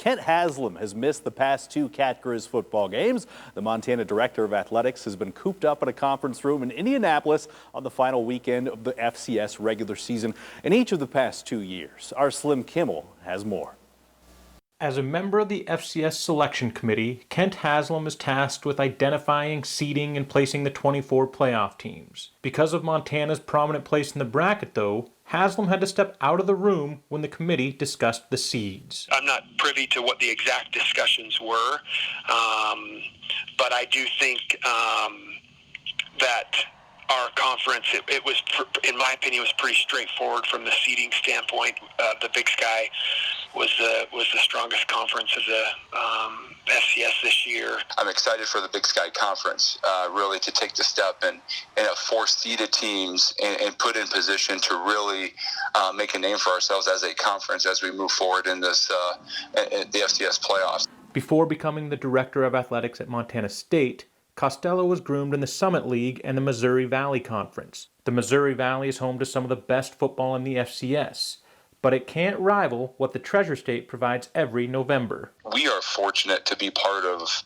Kent Haslam has missed the past 2 Cat Griz football games. The Montana Director of Athletics has been cooped up in a conference room in Indianapolis on the final weekend of the FCS regular season in each of the past 2 years. Our Slim Kimmel has more. As a member of the FCS selection committee, Kent Haslam is tasked with identifying, seeding, and placing the 24 playoff teams. Because of Montana's prominent place in the bracket, though, Haslam had to step out of the room when the committee discussed the seeds. I'm not privy to what the exact discussions were, but I do think that our conference, it was, in my opinion, was pretty straightforward from the seeding standpoint. The Big Sky was the strongest conference of the FCS this year. I'm excited for the Big Sky Conference, really to take the step and have 4 seeded teams and put in position to really make a name for ourselves as a conference as we move forward in this the FCS playoffs. Before becoming the director of athletics at Montana State, Costello was groomed in the Summit League and the Missouri Valley Conference. The Missouri Valley is home to some of the best football in the FCS, but it can't rival what the Treasure State provides every November. We are fortunate to be part of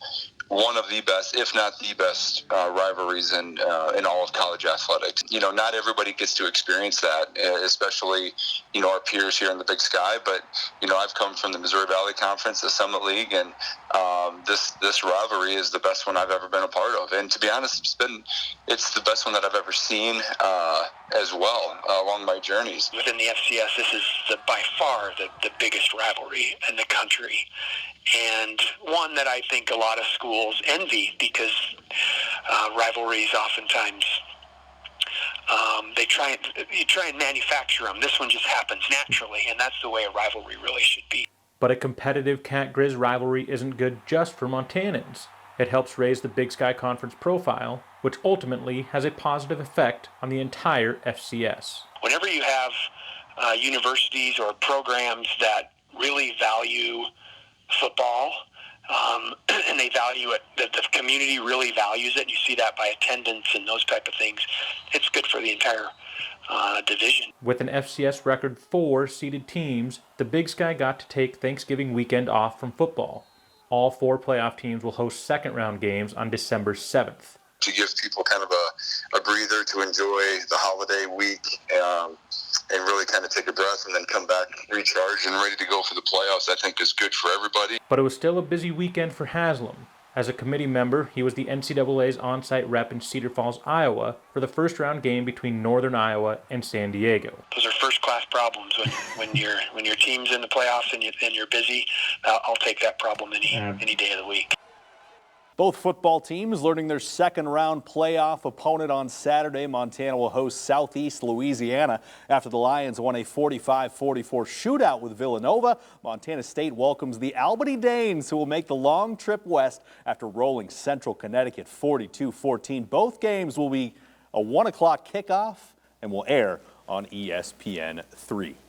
one of the best, if not the best, rivalries in all of college athletics. You know, not everybody gets to experience that, especially, you know, our peers here in the Big Sky. But, you know, I've come from the Missouri Valley Conference, the Summit League, and this rivalry is the best one I've ever been a part of. And to be honest, it's the best one that I've ever seen as well along my journeys. Within the FCS, this is by far the biggest rivalry in the country, and one that I think a lot of schools envy, because rivalries oftentimes you try and manufacture them. This one just happens naturally, and that's the way a rivalry really should be. But a competitive Cat Griz rivalry isn't good just for Montanans. It helps raise the Big Sky Conference profile, which ultimately has a positive effect on the entire FCS. Whenever you have universities or programs that really value football, and they value it, that the community really values it, you see that by attendance and those type of things, it's good for the entire division. With an FCS record 4 seeded teams, the Big Sky got to take Thanksgiving weekend off from football. All 4 playoff teams will host second-round games on December 7th. To give people kind of a breather to enjoy the holiday week and really kind of take a breath and then come back recharged and ready to go for the playoffs, I think is good for everybody. But it was still a busy weekend for Haslam. As a committee member, he was the NCAA's on-site rep in Cedar Falls, Iowa, for the first-round game between Northern Iowa and San Diego. Those are first-class problems when your team's in the playoffs and you're busy. I'll take that problem any day of the week. Both football teams learning their second-round playoff opponent on Saturday. Montana will host Southeast Louisiana after the Lions won a 45-44 shootout with Villanova. Montana State welcomes the Albany Danes, who will make the long trip west after rolling Central Connecticut 42-14. Both games will be a 1 o'clock kickoff and will air on ESPN3.